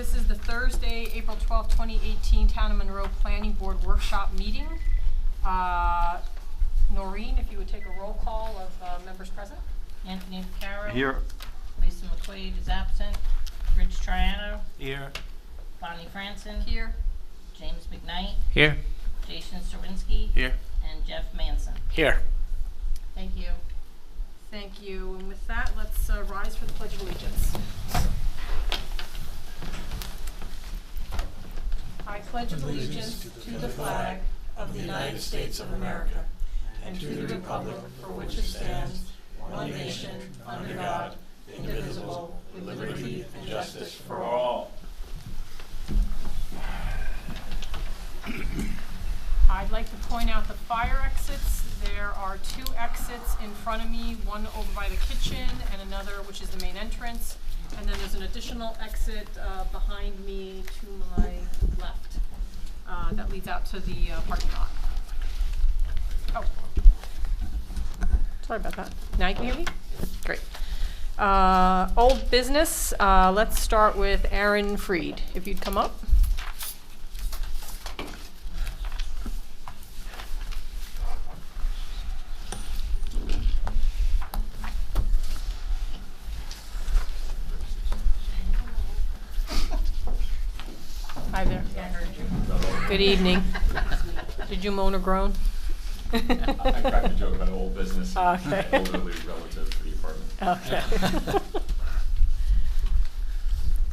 This is the Thursday, April 12th, 2018 Town of Monroe Planning Board Workshop Meeting. Noreen, if you would take a roll call of members present. Anthony Vaccaro. Here. Lisa McQuaid is absent. Rich Triano. Here. Bonnie Franson. Here. James McKnight. Here. Jason Strzynski. Here. And Jeff Manson. Here. Thank you. Thank you. And with that, let's rise for the Pledge of Allegiance. I pledge allegiance to the flag of the United States of America and to the republic for which it stands, one nation, under God, indivisible, with liberty and justice for all. I'd like to point out the fire exits. There are two exits in front of me, one over by the kitchen and another which is the main entrance. And then there's an additional exit behind me to my left that leads out to the parking lot. Oh, sorry about that. Now you can hear me? Great. Old business, let's start with Aaron Freed. If you'd come up. Hi there. I heard you. Good evening. Did you moan or groan? I cracked a joke about old business, Okay. elderly relative to the apartment.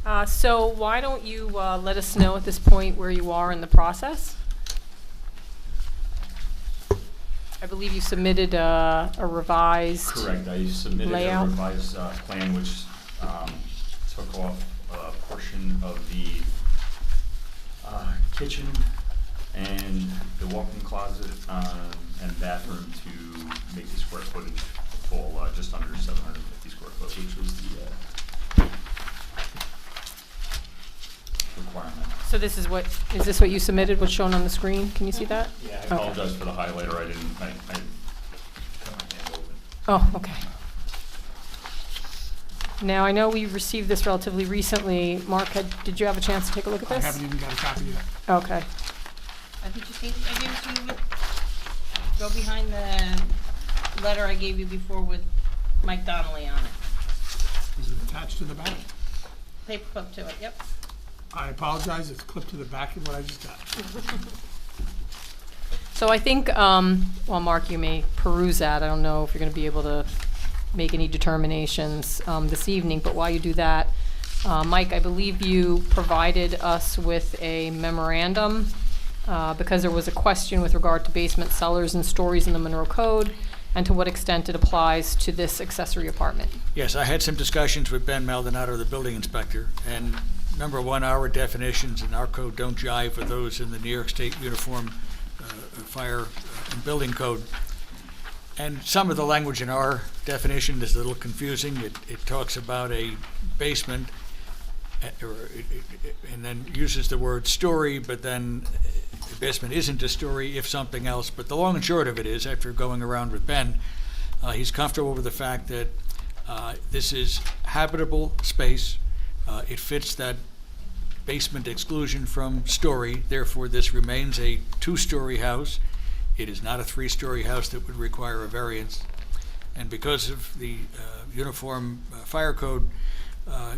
Okay. So why don't you let us know at this point where you are in the process? I believe you submitted a revised. Correct, I submitted layout. a revised plan which took off a portion of the kitchen and the walk-in closet and bathroom to make the square footage fall just under 750 square foot, which was the requirement. So this is this what you submitted, what's shown on the screen? Can you see that? Yeah, I Okay. apologize for the highlighter, I cut my hand open. Oh, okay. Now, I know we received this relatively recently. Mark, did you have a chance to take a look at I this? haven't even got a copy yet. Okay. I gave it to you with, go behind the letter I gave you before with Mike Donnelly on it. Is it attached to the back? Paper clip to it, yep. I apologize, it's clipped to the back of what I just got. So I think, well, Mark, you may peruse that. I don't know if you're going to be able to make any determinations this evening, but while you do that, Mike, I believe you provided us with a memorandum because there was a question with regard to basement cellars and stories in the Monroe Code and to what extent it applies to this accessory apartment. Yes, I had some discussions with Ben Maldonado, the building inspector, and number one, our definitions in our code don't jive with those in the New York State Uniform Fire and Building Code. And some of the language in our definition is a little confusing. It talks about a basement, and then uses the word story, but then the basement isn't a story if something else. But the long and short of it is, after going around with Ben, he's comfortable with the fact that this is habitable space. It fits that basement exclusion from story. Therefore, this remains a two-story house. It is not a three-story house that would require a variance. And because of the Uniform Fire Code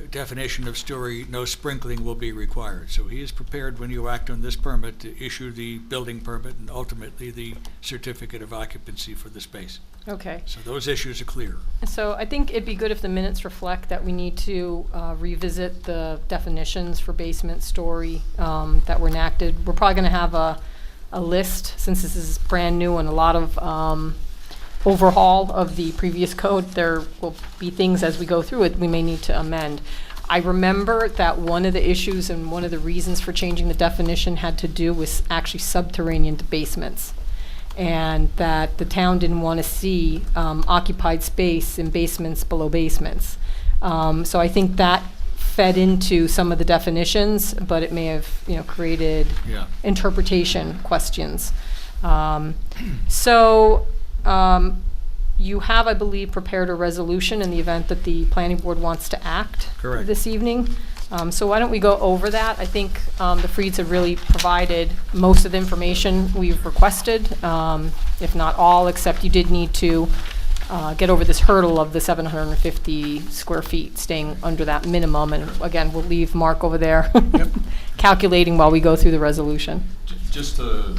definition of story, no sprinkling will be required. So he is prepared, when you act on this permit, to issue the building permit and ultimately the certificate of occupancy for the space. Okay. So those issues are clear. So I think it'd be good if the minutes reflect that we need to revisit the definitions for basement story that were enacted. We're probably going to have a list, since this is brand new and a lot of overhaul of the previous code. There will be things as we go through it we may need to amend. I remember that one of the issues and one of the reasons for changing the definition had to do with actually subterranean basements, and that the town didn't want to see occupied space in basements below basements. So I think that fed into some of the definitions, but it may have, created interpretation questions. You have, I believe, prepared a resolution in the event that the planning board wants to act Correct. this evening. So why don't we go over that? I think the Freeds have really provided most of the information we've requested, if not all, except you did need to get over this hurdle of the 750 square feet, staying under that minimum. And again, we'll leave Mark over there calculating while we go through the resolution. Just to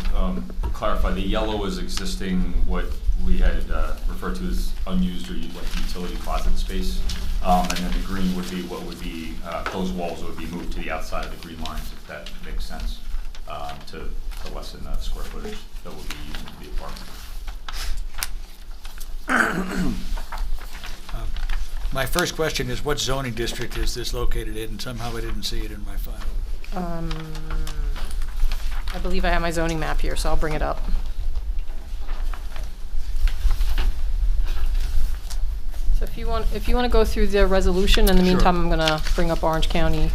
clarify, the yellow is existing, what we had referred to as unused or like utility closet space. And then the green would be what would be, those walls would be moved to the outside of the green lines, if that makes sense, to lessen the square footage that will be used for the apartment. My first question is, what zoning district is this located in? Somehow I didn't see it in my file. I believe I have my zoning map here, so I'll bring it up. So if you want to go through the resolution, in the Sure. meantime, I'm going to bring up Orange County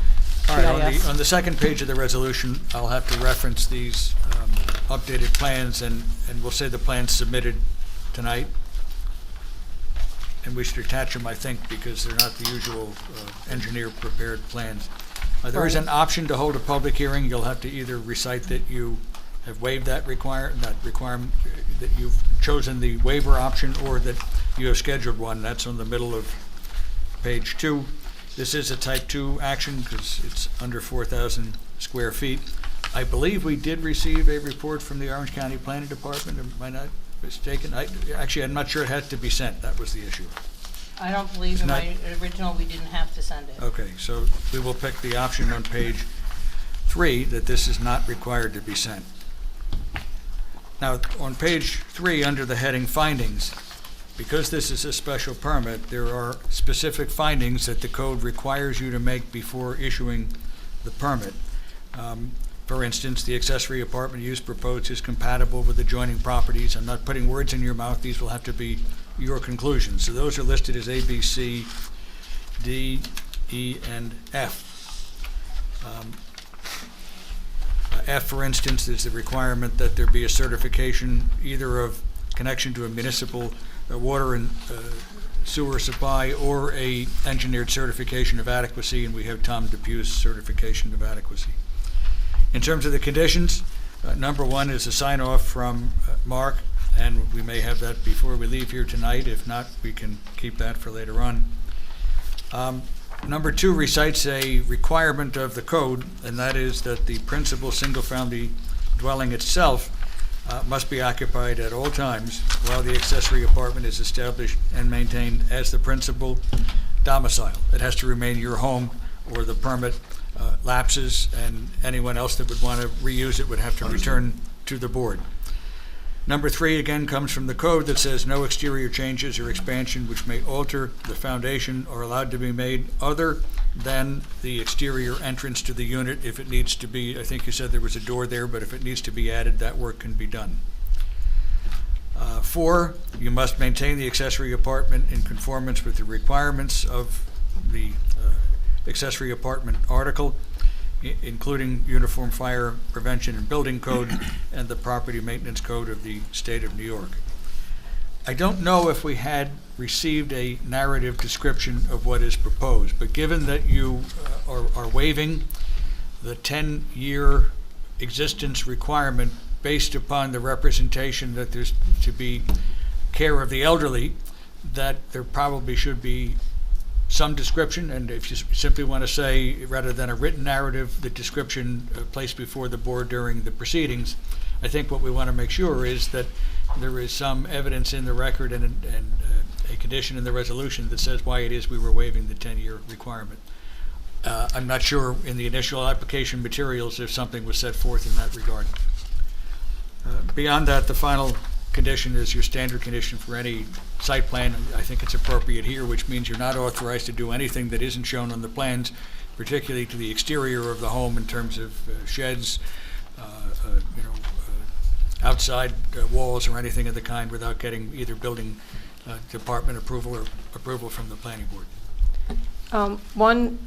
All right, GIS. on the second page of the resolution, I'll have to reference these updated plans, and we'll say the plans submitted tonight. And we should attach them, I think, because they're not the usual engineer-prepared plans. There is Right. an option to hold a public hearing. You'll have to either recite that you have waived that requirement, that you've chosen the waiver option, or that you have scheduled one. That's on the middle of page 2. This is a type 2 action because it's under 4,000 square feet. I believe we did receive a report from the Orange County Planning Department. Am I not mistaken? Actually, I'm not sure it had to be sent. That was the issue. I don't believe in Not- my original, we didn't have to send it. Okay, so we will pick the option on page 3 that this is not required to be sent. Now, on page 3, under the heading Findings, because this is a special permit, there are specific findings that the code requires you to make before issuing the permit. For instance, the accessory apartment use proposed is compatible with adjoining properties. I'm not putting words in your mouth. These will have to be your conclusions. So those are listed as A, B, C, D, E, and F. F, for instance, is the requirement that there be a certification either of connection to a municipal water and sewer supply, or a engineered certification of adequacy, and we have Tom Depew's certification of adequacy. In terms of the conditions, number 1 is a sign-off from Mark, and we may have that before we leave here tonight. If not, we can keep that for later on. Number 2 recites a requirement of the code, and that is that the principal single-family dwelling itself must be occupied at all times while the accessory apartment is established and maintained as the principal domicile. It has to remain your home, or the permit lapses, and anyone else that would want to reuse it would have to return to the board. Number 3, again, comes from the code that says no exterior changes or expansion which may alter the foundation are allowed to be made other than the exterior entrance to the unit. If it needs to be, I think you said there was a door there, but if it needs to be added, that work can be done. 4, you must maintain the accessory apartment in conformance with the requirements of the accessory apartment article, including Uniform Fire Prevention and Building Code and the Property Maintenance Code of the State of New York. I don't know if we had received a narrative description of what is proposed, but given that you are waiving the 10-year existence requirement based upon the representation that there's to be care of the elderly, that there probably should be some description, and if you simply want to say, rather than a written narrative, the description placed before the board during the proceedings, I think what we want to make sure is that there is some evidence in the record and a condition in the resolution that says why it is we were waiving the 10-year requirement. I'm not sure in the initial application materials if something was set forth in that regard. Beyond that, the final condition is your standard condition for any site plan. I think it's appropriate here, which means you're not authorized to do anything that isn't shown on the plans, particularly to the exterior of the home in terms of sheds, outside walls or anything of the kind, without getting either building department approval or approval from the planning board. One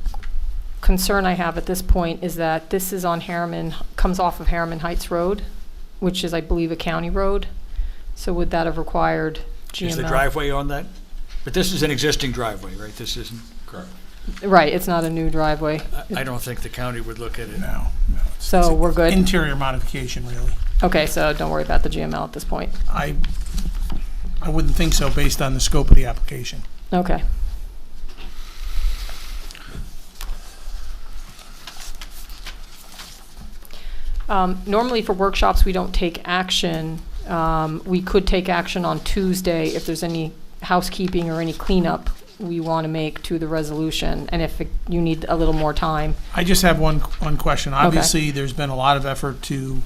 concern I have at this point is that this is on comes off of Harriman Heights Road, which is, I believe, a county road. So would that have required GML? Is the driveway on that? But this is an existing driveway, right? This isn't? Correct. Right, it's not a new driveway, I don't think the county would look at it. No, no. it's so we're good? interior modification, really. Okay, so don't worry about the GML at this point. I wouldn't think so based on the scope of the application. Okay. Normally for workshops, we don't take action. We could take action on Tuesday if there's any housekeeping or any cleanup we want to make to the resolution, and if you need a little more time. I just have one question. Obviously, there's been a lot of effort to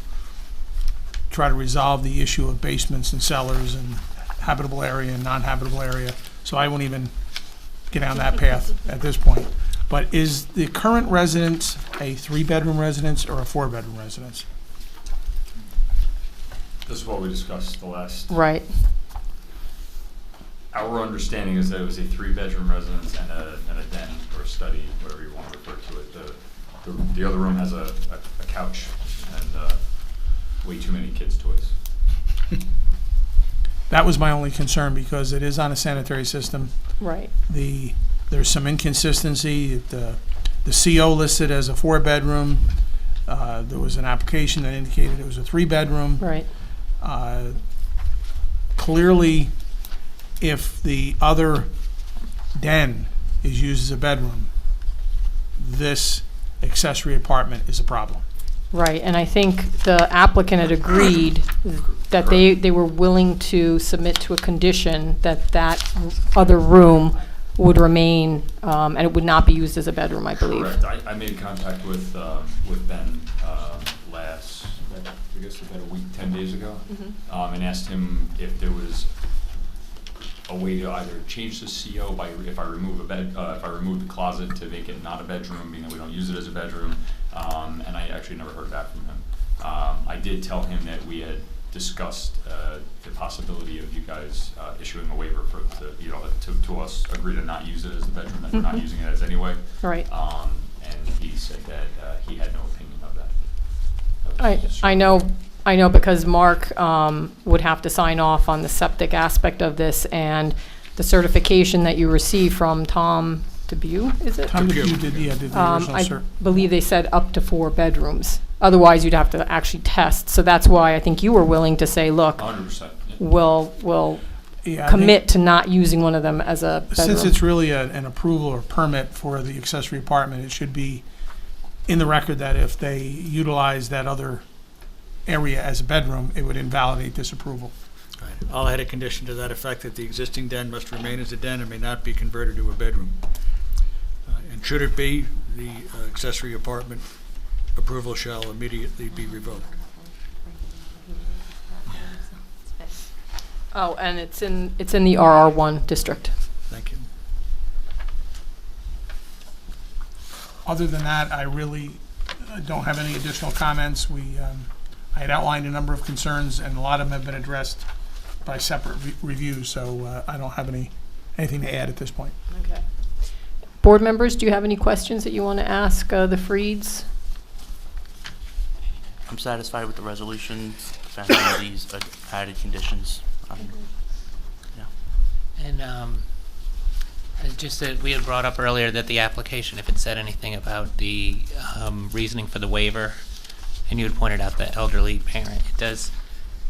try to resolve the issue of basements and cellars and habitable area and non-habitable area, so I won't even get down that path at this point. But is the current residence a 3-bedroom residence or a 4-bedroom residence? This is what we discussed the last. Right. Our understanding is that it was a 3-bedroom residence and a den or a study, whatever you want to refer to it. The other room has a couch and way too many kids' toys. That was my only concern because it is on a sanitary system. Right. There's some inconsistency. The CO listed as a 4-bedroom. There was an application that indicated it was a 3-bedroom. Right. Clearly, if the other den is used as a bedroom, this accessory apartment is a problem. Right, and I think the applicant had agreed that they were willing to submit to a condition that that other room would remain, and it would not be used as a bedroom, I believe. Correct. I made contact with Ben last, I guess about a week, 10 days ago, and asked him if there was a way to either change the CO by if I remove if I remove the closet to make it not a bedroom, being that we don't use it as a bedroom, and I actually never heard back from him. I did tell him that we had discussed the possibility of you guys issuing a waiver to us agree to not use it as a bedroom, that we're not using it as anyway. Right. And he said that he had no opinion of that. I know because Mark would have to sign off on the septic aspect of this, and the certification that you received from Tom DeBeau, is it? Tom, you did the original I cert. believe they said up to 4 bedrooms. Otherwise, you'd have to actually test. So that's why I think you were willing to say, look, 100%. Yeah. we'll Yeah, I think commit to not using one of them as a bedroom. since it's really an approval or permit for the accessory apartment, it should be in the record that if they utilize that other area as a bedroom, it would invalidate this approval. Right. I'll add a condition to that effect that the existing den must remain as a den and may not be converted to a bedroom. And should it be, the accessory apartment approval shall immediately be revoked. Oh, and it's in the RR1 district. Thank you. Other than that, I really don't have any additional comments. I had outlined a number of concerns, and a lot of them have been addressed by separate reviews, so I don't have anything to add at this point. Okay. Board members, do you have any questions that you want to ask the Freeds? I'm satisfied with the resolution, found these added conditions. And it's just that we had brought up earlier that the application, if it said anything about the reasoning for the waiver, and you had pointed out the elderly parent, it does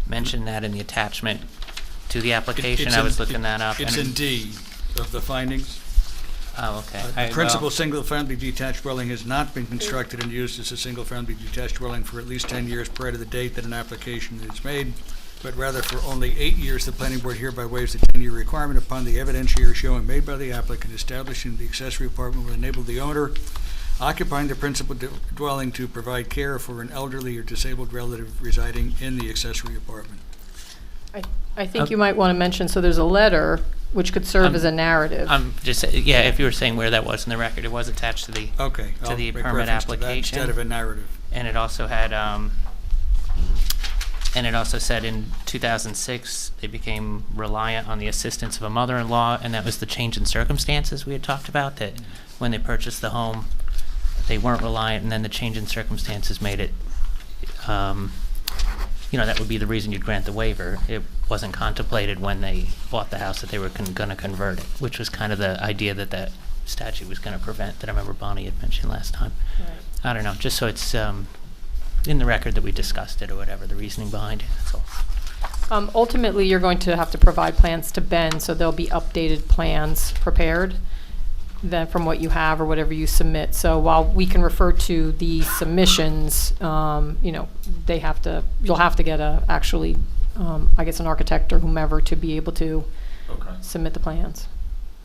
mention that in the attachment to the application. I was looking that up. It's and in D of the findings. Oh, okay. The principal single-family detached dwelling has not been constructed and used as a single-family detached dwelling for at least 10 years prior to the date that an application is made, but rather for only 8 years. The planning board hereby waives the 10-year requirement upon the evidentiary showing made by the applicant establishing the accessory apartment will enable the owner occupying the principal dwelling to provide care for an elderly or disabled relative residing in the accessory apartment. I think you might want to mention, so there's a letter which could serve as a narrative. I'm just, yeah, if you were saying where that was in the record, it was attached to the, Okay. To I'll the make permit reference to that application. instead of a narrative. and it also had, and it also said in 2006, they became reliant on the assistance of a mother-in-law, and that was the change in circumstances we had talked about, that when they purchased the home, they weren't reliant, and then the change in circumstances made it, that would be the reason you'd grant the waiver. It wasn't contemplated when they bought the house that they were going to convert it, which was kind of the idea that statute was going to prevent that I remember Bonnie had mentioned last time. I don't know, just so it's in the record that we discussed it or whatever, the reasoning behind it, that's all. Ultimately, you're going to have to provide plans to Ben, so there'll be updated plans prepared then from what you have or whatever you submit. So while we can refer to the submissions, you know, you'll have to get I guess an architect or whomever to be able to Okay. submit the plans.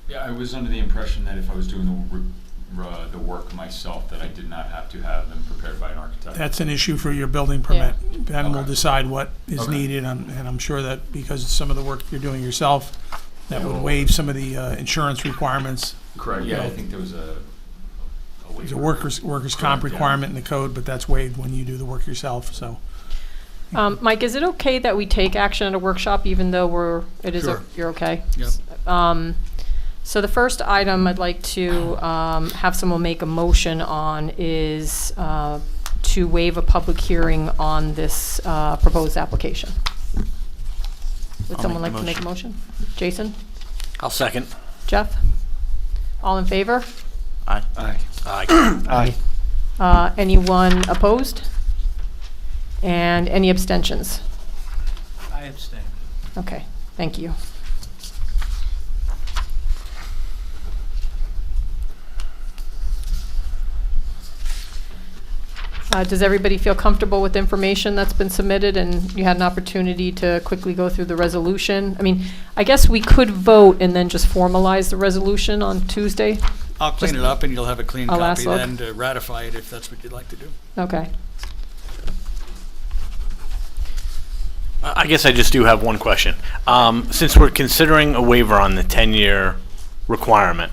Yeah, I was under the impression that if I was doing the work myself, that I did not have to have them prepared by an architect. That's an issue for your building permit. Ben will Okay. decide what is Okay. needed, and I'm sure that because some of the work you're doing yourself, that Yeah, would well- waive some of the insurance requirements. Correct, yeah, I think there was a There's a waiver. workers' comp Correct, yeah. requirement in the code, but that's waived when you do the work yourself, so. Mike, is it okay that we take action at a workshop even though Sure. you're okay? Yep. So the first item I'd like to have someone make a motion on is to waive a public hearing on this proposed application. Would I'll someone make like the to make a motion? Jason? I'll second. Jeff? All in favor? Aye. Aye. Anyone opposed? And any abstentions? I abstain. Okay, thank you. Does everybody feel comfortable with the information that's been submitted and you had an opportunity to quickly go through the resolution? I mean, I guess we could vote and then just formalize the resolution on Tuesday. I'll clean it up and you'll have a clean A last copy look. then to ratify it if that's what you'd like to do. Okay. I guess I just do have one question. Since we're considering a waiver on the 10-year requirement,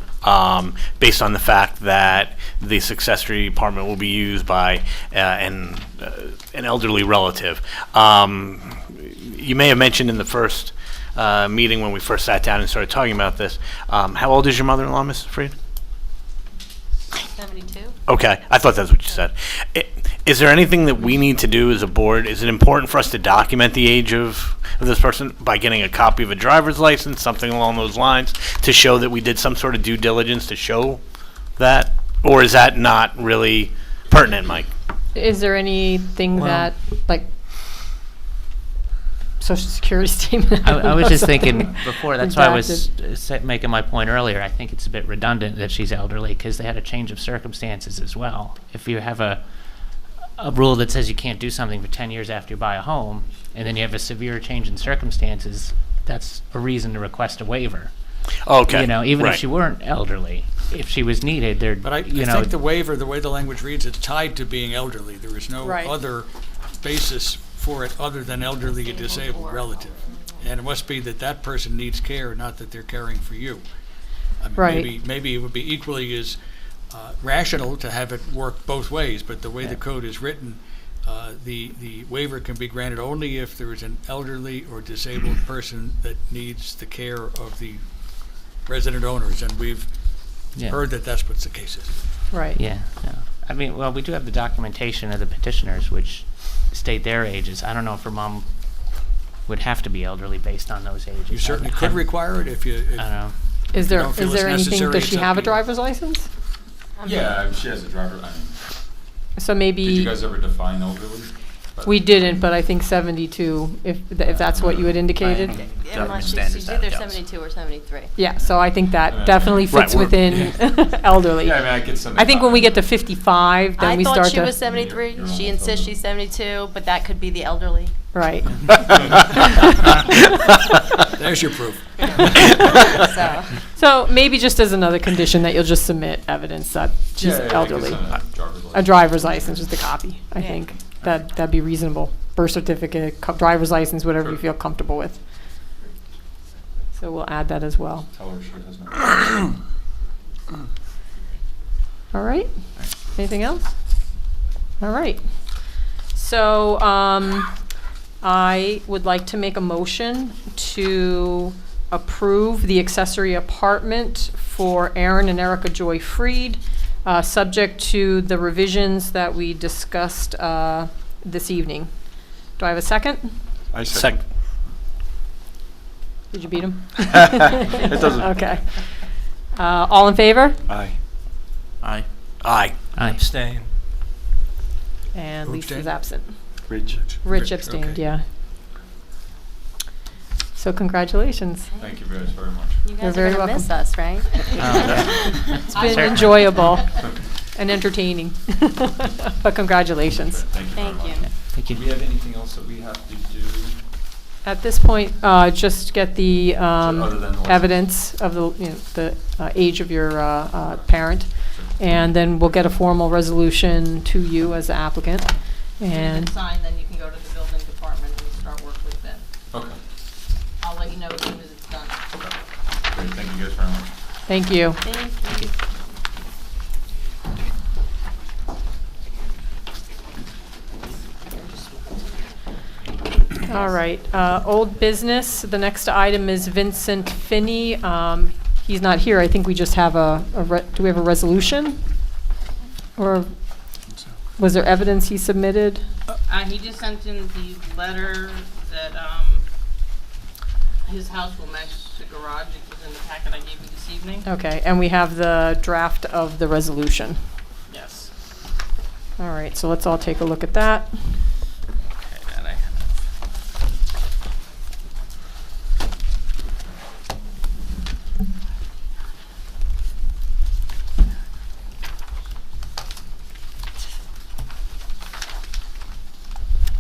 based on the fact that the accessory apartment will be used by an elderly relative, you may have mentioned in the first meeting when we first sat down and started talking about this, how old is your mother-in-law, Mrs. Freed? 72? Okay, I thought that's what you said. Is there anything that we need to do as a board? Is it important for us to document the age of this person by getting a copy of a driver's license, something along those lines, to show that we did some sort of due diligence to show that? Or is that not really pertinent, Mike? Is there anything Well- that, like, social security statement? I was just Something thinking before, that's why I was redacted? making my point earlier. I think it's a bit redundant that she's elderly because they had a change of circumstances as well. If you have a rule that says you can't do something for 10 years after you buy a home, and then you have a severe change in circumstances, that's a reason to request a waiver. Okay. You know, even right. if she weren't elderly, if she was needed, there, But I you know, think the waiver, the way the language reads, it's tied to being elderly. There is no Right. other basis for it other than elderly and disabled relative. And it must be that that person needs care, not that they're caring for you. I mean, Right. maybe it would be equally as rational to have it work both ways, but the way the code is written, the waiver can be granted only if there is an elderly or disabled person that needs the care of the resident owners, and we've yeah. heard that that's what the case is. Right. Yeah, no. I mean, well, we do have the documentation of the petitioners, which state their ages. I don't know if her mom would have to be elderly based on those ages. You certainly could require it if you, I don't know. Is you there, don't feel is it's there anything, necessary, does it's she up have a to you. driver's license? Yeah, she has a driver, I mean, So did maybe, you guys ever define elderly? we didn't, but I think 72, if that's what you had indicated. Unless standards she's that either counts. 72 or 73. Yeah, so I think that Yeah. definitely Right, fits we're- within elderly. Yeah, I mean, I get something. I think when we get to 55, then I we thought start she to. was 73. You're She almost insists elderly. she's 72, but that could be the elderly. Right. there's your proof. So, So maybe just as another condition that you'll just submit evidence that she's elderly. A driver's license, just a copy, I Yeah. think. That'd be reasonable. Birth certificate, driver's license, whatever you Sure. feel comfortable with. So we'll add that as well. Tell her she has no. All right. Anything else? All right. So I would like to make a motion to approve the accessory apartment for Aaron and Erica Joy Freed, subject to the revisions that we discussed this evening. Do I have a second? I second. Did you beat him? It doesn't. Okay. All in favor? Aye. Aye. Aye. Aye. Abstain. And Who Lisa's abstained? absent. Rich. Rich abstained, okay. yeah. So congratulations. Thank you guys very much. You You're guys very are gonna miss welcome. us, right? It's been Certainly. enjoyable and entertaining. But congratulations. Thank you very Thank much. you. Thank Do we you. have anything else that we have to do? At this point, just get the other than the license. evidence of the age of your parent, and then we'll get a formal resolution to you as the applicant. And And if it's signed, then you can go to the building department and start work with Ben. Okay. I'll let you know as soon as it's done. Okay. Great, thank you guys very much. thank you. Thank you. All right, old business, the next item is Vincent Finney. He's not here, I think we just have do we have a resolution? Or was there evidence he submitted? He just sent in the letter that, his house will match the garage. It was in the packet I gave you this evening. Okay, and we have the draft of the resolution. Yes. All right, so let's all take a look at that. Okay, that I have.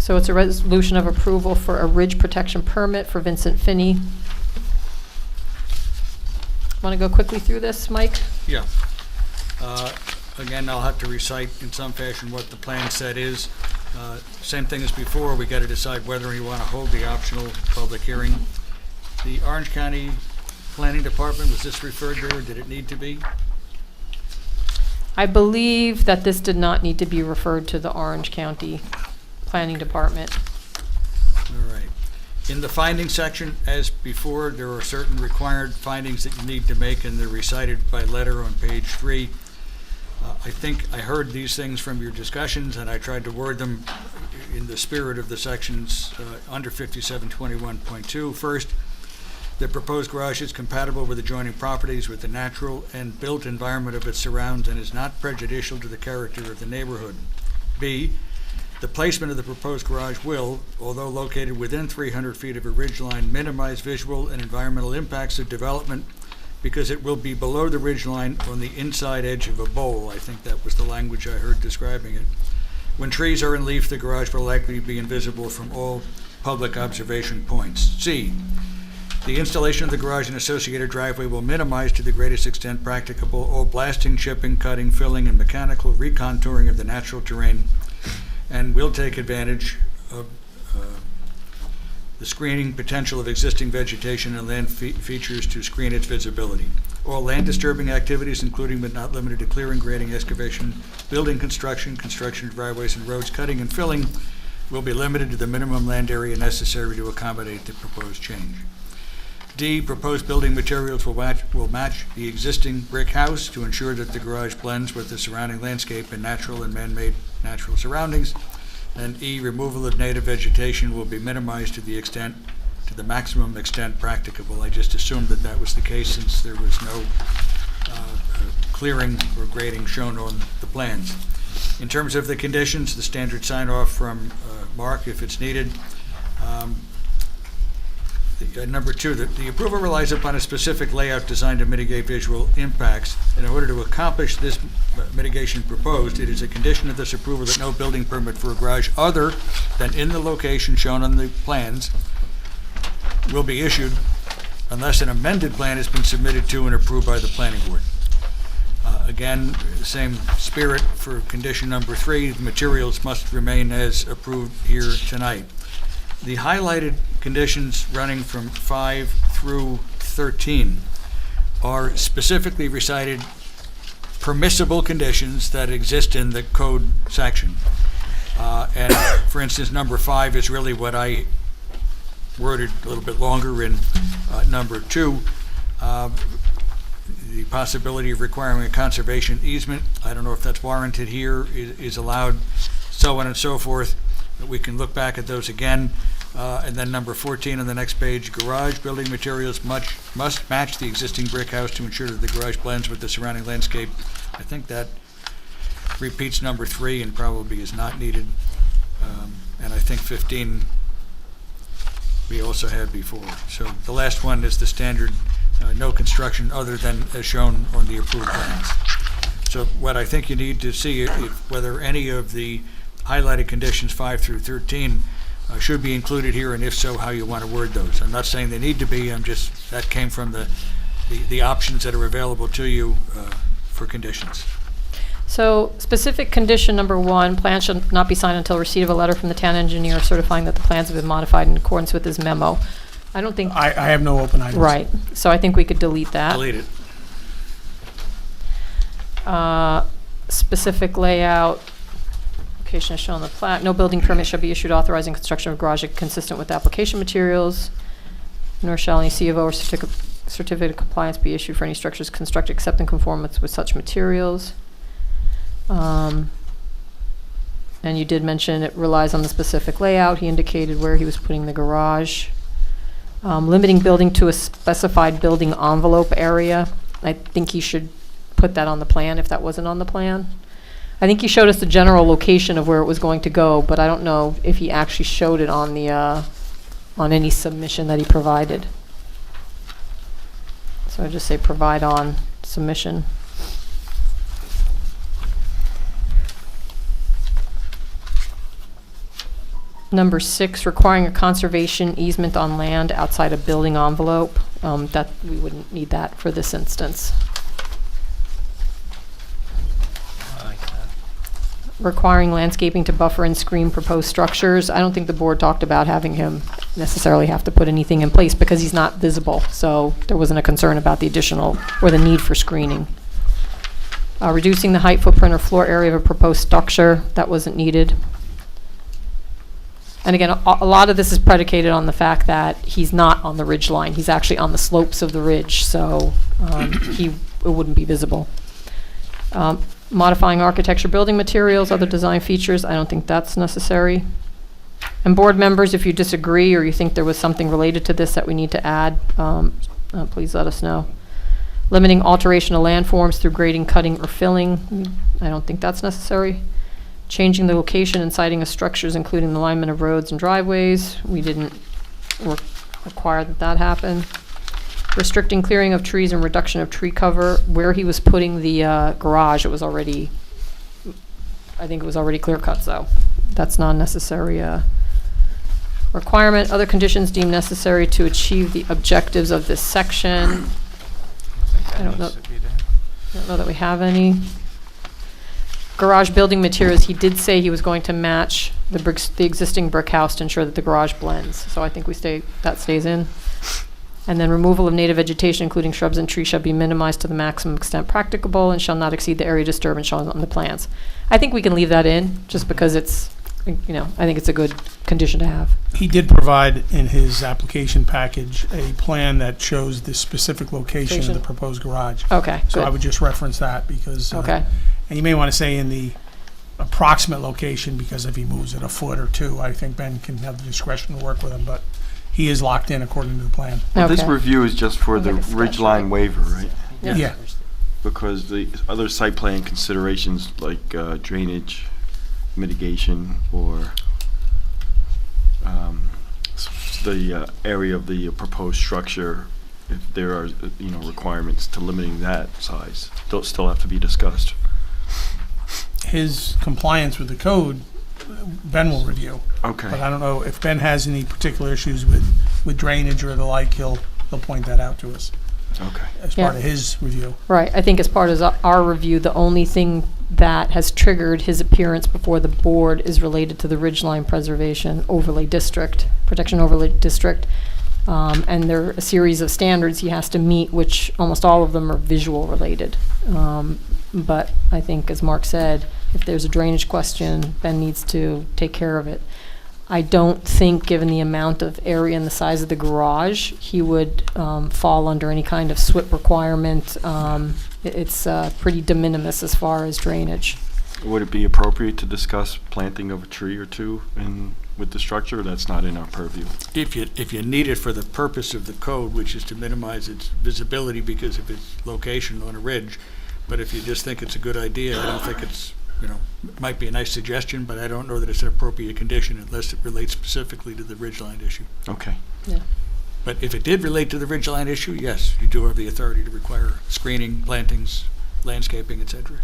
So it's a resolution of approval for a ridge protection permit for Vincent Finney. Want to go quickly through this, Mike? Yeah. Again, I'll have to recite in some fashion what the plan set is. Same thing as before, we got to decide whether we want to hold the optional public hearing. The Orange County Planning Department, was this referred to, or did it need to be? I believe that this did not need to be referred to the Orange County Planning Department. All right. In the findings section, as before, there are certain required findings that you need to make, and they're recited by letter on page 3. I think I heard these things from your discussions, and I tried to word them in the spirit of the sections under 5721.2. First, the proposed garage is compatible with adjoining properties with the natural and built environment of its surrounds and is not prejudicial to the character of the neighborhood. B, the placement of the proposed garage will, although located within 300 feet of a ridge line, minimize visual and environmental impacts of development because it will be below the ridge line on the inside edge of a bowl. I think that was the language I heard describing it. When trees are in leaf, the garage will likely be invisible from all public observation points. C, the installation of the garage and associated driveway will minimize to the greatest extent practicable all blasting, chipping, cutting, filling, and mechanical recontouring of the natural terrain, and will take advantage of the screening potential of existing vegetation and land features to screen its visibility. All land disturbing activities, including but not limited to clearing, grading, excavation, building construction, construction of driveways and roads, cutting and filling, will be limited to the minimum land area necessary to accommodate the proposed change. D, proposed building materials will match the existing brick house to ensure that the garage blends with the surrounding landscape and natural and man-made natural surroundings. And E, removal of native vegetation will be minimized to the maximum extent practicable. I just assumed that that was the case since there was no clearing or grading shown on the plans. In terms of the conditions, the standard sign-off from Mark, if it's needed. Number 2, the approval relies upon a specific layout designed to mitigate visual impacts. In order to accomplish this mitigation proposed, it is a condition of this approval that no building permit for a garage other than in the location shown on the plans will be issued unless an amended plan has been submitted to and approved by the planning board. Again, same spirit for condition number 3, the materials must remain as approved here tonight. The highlighted conditions running from 5 through 13 are specifically recited permissible conditions that exist in the code section. And for instance, number 5 is really what I worded a little bit longer in number 2. The possibility of requiring a conservation easement, I don't know if that's warranted here, is allowed, so on and so forth. But we can look back at those again. And then number 14 on the next page, garage building materials must match the existing brick house to ensure that the garage blends with the surrounding landscape. I think that repeats number 3 and probably is not needed. And I think 15 we also had before. So the last one is the standard, no construction other than as shown on the approved plans. So what I think you need to see if whether any of the highlighted conditions 5 through 13 should be included here, and if so, how you want to word those. I'm not saying they need to be, that came from the options that are available to you for conditions. So specific condition number 1, plans shall not be signed until receipt of a letter from the town engineer certifying that the plans have been modified in accordance with his memo. I don't think, I have no open items. right, so I think we could delete that. Delete it. Specific layout, location is shown on the plat. No building permit shall be issued authorizing construction of garage consistent with application materials, nor shall any C of O or certificate of compliance be issued for any structures constructed except in conformance with such materials. And you did mention it relies on the specific layout. He indicated where he was putting the garage. Limiting building to a specified building envelope area. I think he should put that on the plan if that wasn't on the plan. I think he showed us the general location of where it was going to go, but I don't know if he actually showed it on the, on any submission that he provided. So I just say provide on submission. Number 6, requiring a conservation easement on land outside a building envelope. That we wouldn't need that for this instance. Requiring landscaping to buffer and screen proposed structures. I don't think the board talked about having him necessarily have to put anything in place because he's not visible. So there wasn't a concern about the additional or the need for screening. Reducing the height, footprint, or floor area of a proposed structure. That wasn't needed. And again, a lot of this is predicated on the fact that he's not on the ridge line. He's actually on the slopes of the ridge, so it wouldn't be visible. Modifying architecture, building materials, other design features, I don't think that's necessary. And board members, if you disagree or you think there was something related to this that we need to add, please let us know. Limiting alteration of landforms through grading, cutting, or filling, I don't think that's necessary. Changing the location and siting of structures, including the alignment of roads and driveways. We didn't require that happen. Restricting clearing of trees and reduction of tree cover. Where he was putting the garage, it was already, I think it was already clear cut, so that's not necessary requirement. Other conditions deemed necessary to achieve the objectives of this section. I don't know that we have any. Garage building materials, he did say he was going to match the existing brick house to ensure that the garage blends. So I think that stays in. And then removal of native vegetation, including shrubs and trees, shall be minimized to the maximum extent practicable and shall not exceed the area disturbance shown on the plans. I think we can leave that in just because it's, I think it's a good condition to have. He did provide in his application package a plan that shows the specific location of the proposed garage. Okay, So good. I would just reference that because, Okay. and you may want to say in the approximate location because if he moves it a foot or two, I think Ben can have the discretion to work with him, but he is locked in according to the plan. Well, this Okay. review is just for the Like a sketch, ridgeline right? waiver, right? Yeah. Because the other site plan considerations like drainage mitigation or the area of the proposed structure, if there are, requirements to limiting that size, they'll still have to be discussed. His compliance with the code, Ben will review. Okay. But I don't know if Ben has any particular issues with drainage or the like, he'll point that out to us Okay. as part of his review. Right. I think as part of our review, the only thing that has triggered his appearance before the board is related to the Ridgeline Preservation Overlay District, Protection Overlay District. And there are a series of standards he has to meet, which almost all of them are visual related. But I think, as Mark said, if there's a drainage question, Ben needs to take care of it. I don't think, given the amount of area and the size of the garage, he would fall under any kind of SWIP requirement. It's pretty de minimis as far as drainage. Would it be appropriate to discuss planting of a tree or two in with the structure, that's not in our purview. If you need it for the purpose of the code, which is to minimize its visibility because of its location on a ridge, but if you just think it's a good idea, I don't think it's, it might be a nice suggestion, but I don't know that it's an appropriate condition unless it relates specifically to the ridgeline issue. Okay. Yeah. But if it did relate to the ridgeline issue, yes, you do have the authority to require screening, plantings, landscaping, et cetera.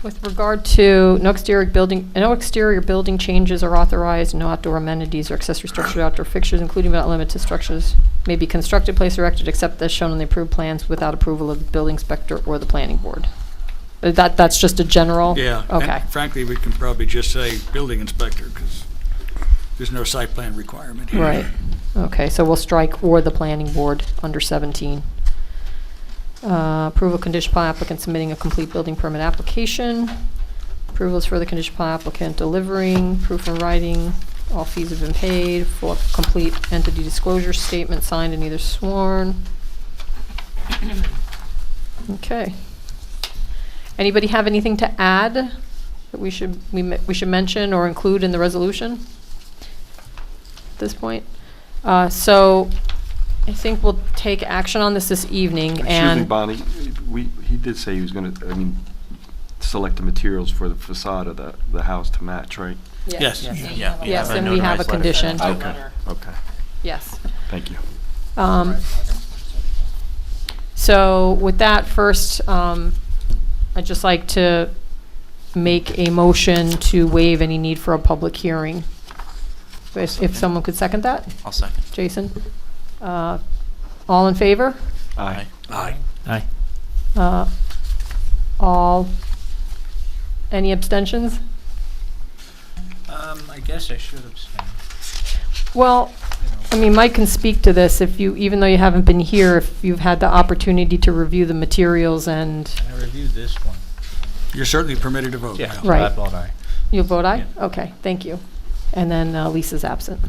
With regard to no exterior building changes are authorized, no outdoor amenities or accessory structures or outdoor fixtures, including but not limited to structures, may be constructed, placed, or erected except as shown on the approved plans without approval of the building inspector or the planning board. That's just a general? Yeah. Okay. And frankly, we can probably just say building inspector because there's no site plan requirement here. Right. Okay, so we'll strike or the planning board under 17. Approval condition upon applicant submitting a complete building permit application. Approvals for the condition upon applicant delivering, proof in writing, all fees have been paid, for complete entity disclosure statement signed and either sworn. Okay. Anybody have anything to add that we should mention or include in the resolution at this point? So I think we'll take action on this evening. Excuse me, Bonnie, he did say he was gonna, select the materials for the facade of the house to match, right? Yes. Yeah. we Yes, have a and we have a notarized letter. condition. Okay, okay, Yes. thank you. So with that, first, I'd just like to make a motion to waive any need for a public hearing. If someone could second that? I'll second. Jason? All in favor? Aye. Aye. All, any abstentions? I guess I should abstain. Well, I mean, Mike can speak to this if you, even though you haven't been here, if you've had the opportunity to review the materials and I reviewed this one. You're certainly permitted to vote. Yeah. Al. so Right. I vote aye. you'll vote aye? Yeah. Okay, thank you. And then Lisa's absent.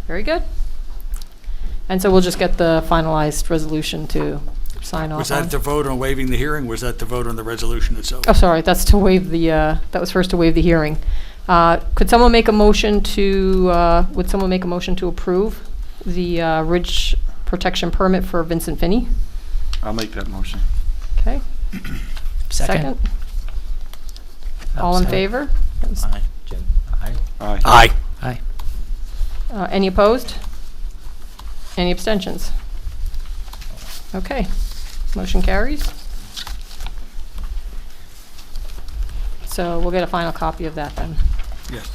Very good. And so we'll just get the finalized resolution to sign off on. Was that the vote on waiving the hearing? Was that the vote on the resolution itself? Oh, sorry, that's to waive the, that was first to waive the hearing. Could someone make a motion to, would someone make a motion to approve the ridge protection permit for Vincent Finney? I'll make that motion. Okay, Second. All in Second. favor? Aye. Jim? Aye. Aye. Aye. Aye. Any opposed? Any abstentions? Okay, motion carries. So we'll get a final copy of that then. Yes.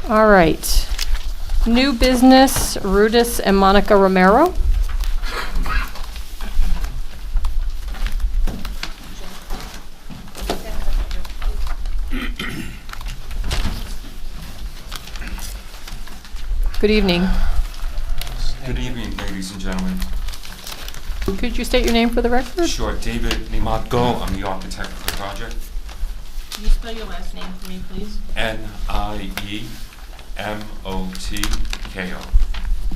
All right. New business, Rudis and Monica Romero. Good evening. Good evening, ladies and gentlemen. Could you state your name for the record? Sure, David Nimatko, I'm the architect of the project. Can you spell your last name for me, please? Niemotko.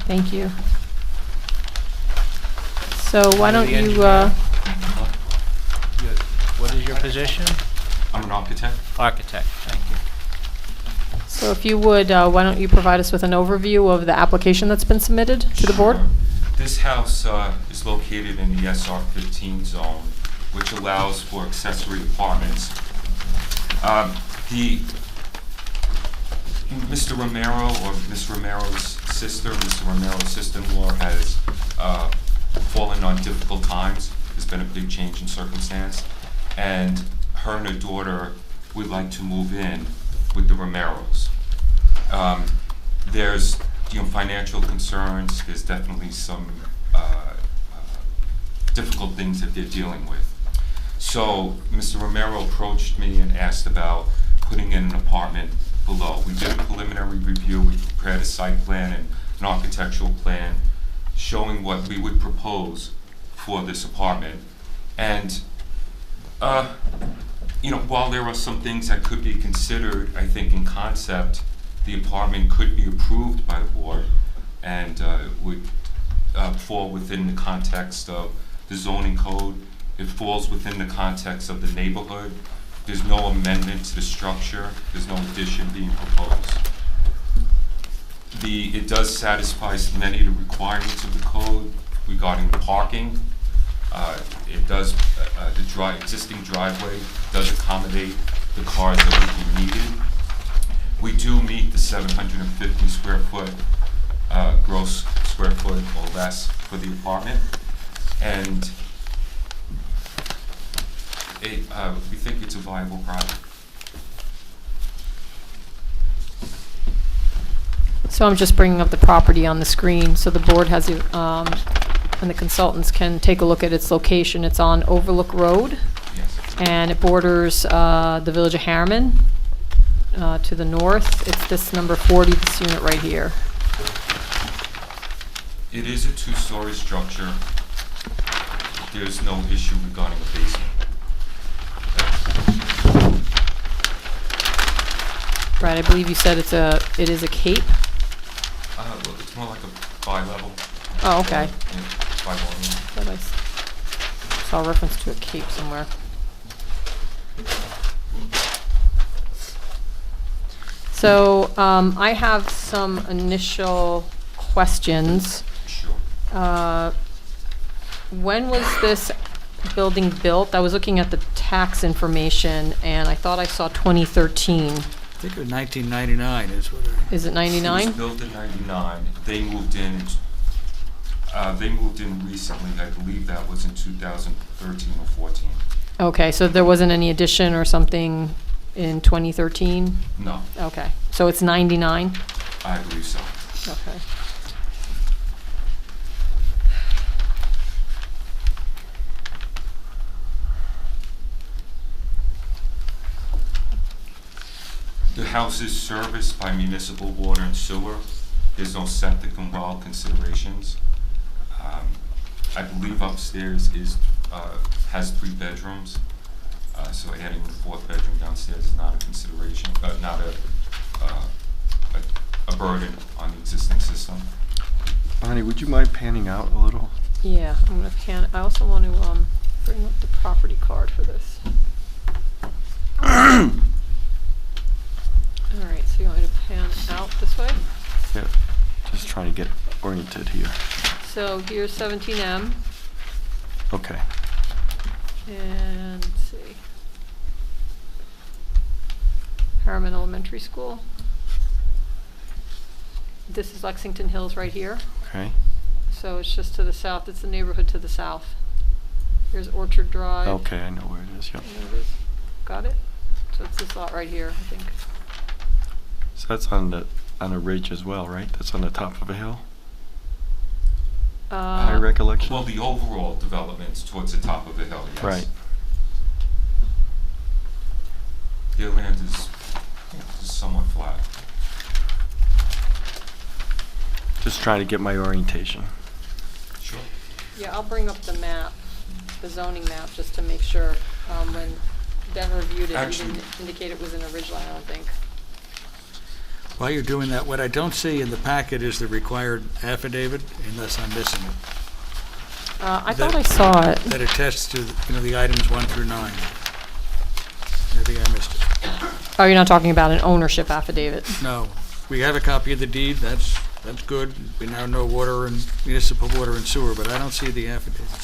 Thank you. So why don't The you, engineer. What is your position? I'm an architect. Architect, thank you. so if you would, why don't you provide us with an overview of the application that's been submitted to the board? Sure. This house is located in the SR15 zone, which allows for accessory apartments. Mr. Romero, or Ms. Romero's sister, Mr. Romero's sister-in-law has fallen on difficult times. There's been a big change in circumstance, and her and her daughter would like to move in with the Romeros. There's financial concerns. There's definitely some difficult things that they're dealing with. So Mr. Romero approached me and asked about putting in an apartment below. We did a preliminary review. We prepared a site plan and an architectural plan showing what we would propose for this apartment. And while there are some things that could be considered, I think in concept, the apartment could be approved by the board and would fall within the context of the zoning code. It falls within the context of the neighborhood. There's no amendment to the structure. There's no addition being proposed. It does satisfy many of the requirements of the code regarding parking. It does, the existing driveway does accommodate the cars that would be needed. We do meet the 750 square foot, gross square foot or less for the apartment. And we think it's a viable project. So I'm just bringing up the property on the screen, so the board has, and the consultants can take a look at its location. It's on Overlook Road, Yes. and it borders the village of Harriman to the north. It's this number 40, this unit right here. It is a two-story structure. There's no issue regarding a basement. Right, I believe you said it is a cape? Well, it's more like a bi-level. Oh, okay. Yeah, bi-volume. Thought I saw a reference to a cape somewhere. So, I have some initial questions. Sure. When was this building built? I was looking at the tax information, and I thought I saw 2013. I think it was 1999 is what I... Is it It 99? was built in 99. They moved in recently. I believe that was in 2013 or 14. Okay, so there wasn't any addition or something in 2013? No, Okay, so it's 99? I believe so. Okay. The house is serviced by municipal water and sewer. There's no septic and well considerations. I believe upstairs has 3 bedrooms, so adding the 4th bedroom downstairs is not a consideration, not a burden on the existing system. Bonnie, would you mind panning out a little? Yeah, I'm gonna pan, I also want to bring up the property card for this. All right, so you want me to pan out this way? Yeah, just trying to get oriented here. So here's 17M, Okay. and let's see. Harriman Elementary School. This is Lexington Hills right here. Okay. So it's just to the south, it's the neighborhood to the south. Here's Orchard Drive. Okay, I know where it is, yep. There it is. Got it? So it's this lot right here, I think. So that's on a ridge as well, right? That's on the top of a hill? My recollection? Well, the overall development's towards the top of the hill, yes. Right. The land is somewhat flat. Just trying to get my orientation. Sure. Yeah, I'll bring up the map, the zoning map, just to make sure. When Denver reviewed it, he Actually- didn't indicate it was in a ridgeline, I don't think. While you're doing that, what I don't see in the packet is the required affidavit, unless I'm missing it, I thought I saw it. that attests to, the items 1 through 9. Maybe I missed it. Oh, you're not talking about an ownership affidavit? No, we have a copy of the deed, that's good. We now know water and municipal water and sewer, but I don't see the affidavit.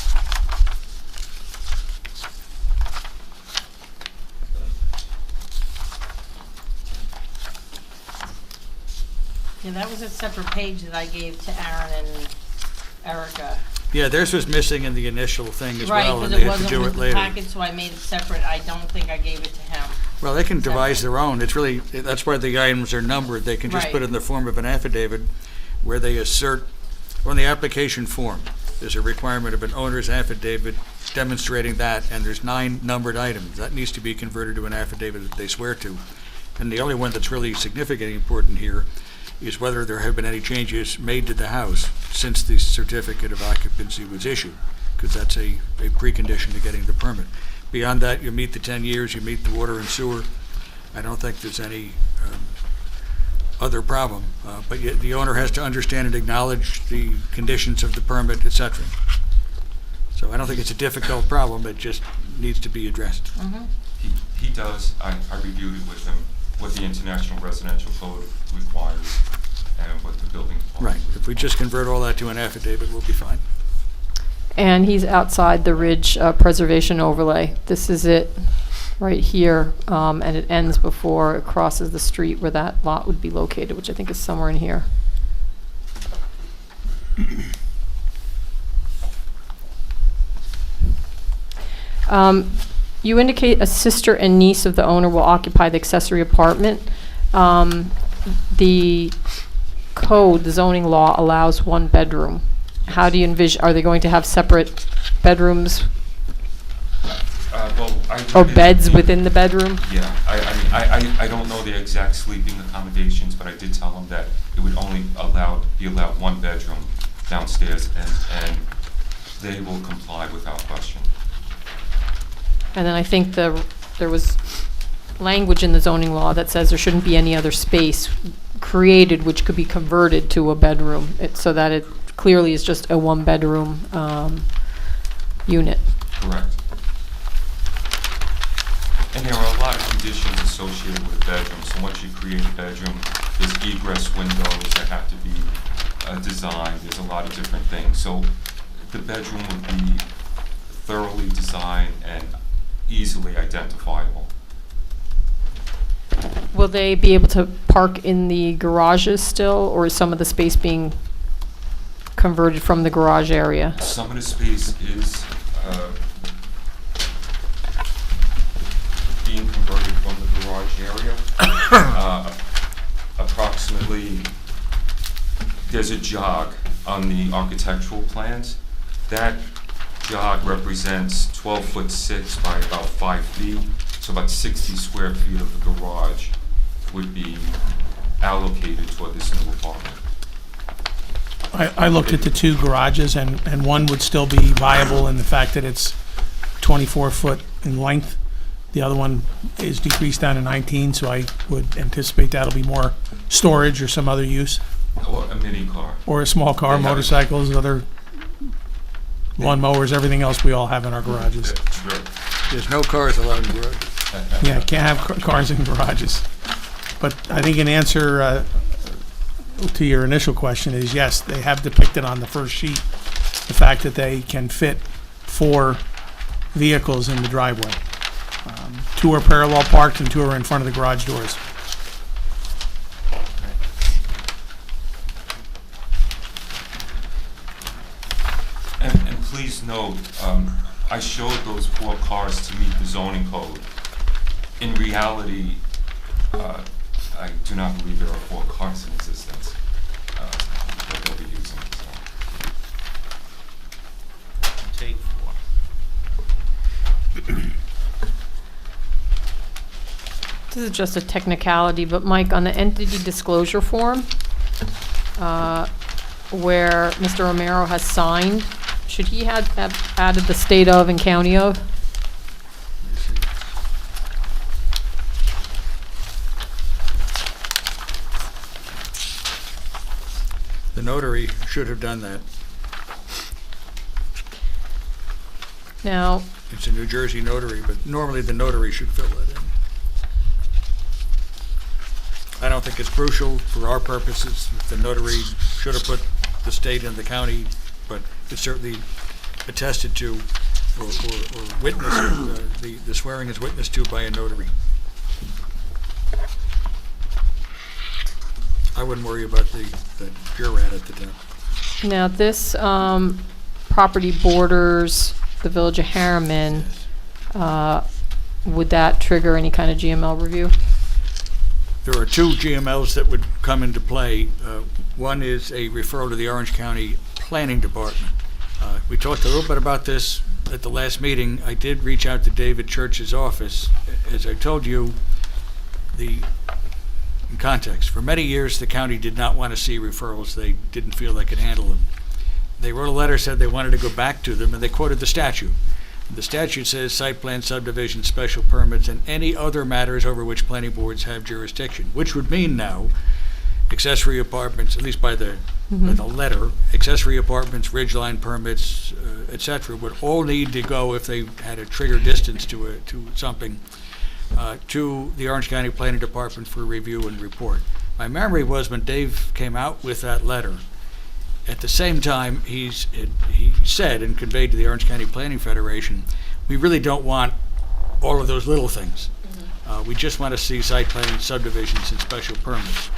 Yeah, that was a separate page that I gave to Aaron and Erica. Yeah, theirs was missing in the initial thing as Right, well, because and it they had to wasn't do with it the later. packet, so I made it separate. I don't think I gave it to him. Well, they can devise their own. It's really, that's why the items are numbered. They can just put it in the form of an affidavit where they assert, on the application form, there's a requirement of an owner's affidavit demonstrating that, and there's 9 numbered items. That needs to be converted to an affidavit that they swear to. And the only one that's really significantly important here is whether there have been any changes made to the house since the certificate of occupancy was issued, because that's a precondition to getting the permit. Beyond that, you meet the 10 years, you meet the water and sewer. I don't think there's any other problem. But yet the owner has to understand and acknowledge the conditions of the permit, et cetera. So I don't think it's a difficult problem, it just needs to be addressed. He does. I reviewed it with him, what the International Residential Code requires and what the building Right. department If we just convert all that to an affidavit, we'll be fine. And he's outside the Ridge Preservation Overlay. This is it, right here, and it ends before it crosses the street where that lot would be located, which I think is somewhere in here. You indicate a sister and niece of the owner will occupy the accessory apartment. The code, the zoning law allows one bedroom. How do you envision, are they going to have separate bedrooms well, or beds within the bedroom? Yeah, I don't know the exact sleeping accommodations, but I did tell them that it would only be allowed one bedroom downstairs, and they will comply without question. And then I think there was language in the zoning law that says there shouldn't be any other space created which could be converted to a bedroom, so that it clearly is just a one-bedroom unit. Correct. And there are a lot of conditions associated with bedrooms. So once you create a bedroom, there's egress windows that have to be designed. There's a lot of different things. So the bedroom would be thoroughly designed and easily identifiable. Will they be able to park in the garages still, or is some of the space being converted from the garage area? Some of the space is being converted from the garage area. Approximately, there's a jog on the architectural plans. That jog represents 12'6" by about 5 feet, so about 60 square feet of the garage would be allocated toward this new apartment. I looked at the two garages, and one would still be viable in the fact that it's 24 foot in length. The other one is decreased down to 19, so I would anticipate that'll be more storage or some other use, Or a mini car. or a small car, They have it. motorcycles, other lawn mowers, everything else we all have in our garages. Sure. There's no cars allowed in garages. Yeah, can't have cars in garages. But I think an answer to your initial question is yes, they have depicted on the first sheet the fact that they can fit 4 vehicles in the driveway. 2 are parallel parked and 2 are in front of the garage doors. And please note, I showed those 4 cars to meet the zoning code. In reality, I do not believe there are 4 cars in existence that they'll be using. Take 4. This is just a technicality, but Mike, on the entity disclosure form, where Mr. Romero has signed, should he have added the state of and county of? The notary should have done that. Now, It's a New Jersey notary, but normally the notary should fill that in. I don't think it's crucial for our purposes. The notary should have put the state and the county, but it's certainly attested to or witnessed, the swearing is witnessed to by a notary. I wouldn't worry about the jurat at the time. now this property borders the village of Harriman. Would that trigger any kind of GML review? There are 2 GMLs that would come into play. One is a referral to the Orange County Planning Department. We talked a little bit about this at the last meeting. I did reach out to David Church's office. As I told you, in context, for many years, the county did not want to see referrals. They didn't feel they could handle them. They wrote a letter, said they wanted to go back to them, and they quoted the statute. The statute says site plan, subdivision, special permits, and any other matters over which planning boards have jurisdiction, which would mean now accessory apartments, at least by the letter, accessory apartments, ridgeline permits, et cetera, would all need to go if they had a trigger distance to something, to the Orange County Planning Department for review and report. My memory was when Dave came out with that letter, at the same time, he said and conveyed to the Orange County Planning Federation, we really don't want all of those little things. We just want to see site plan subdivisions and special permits.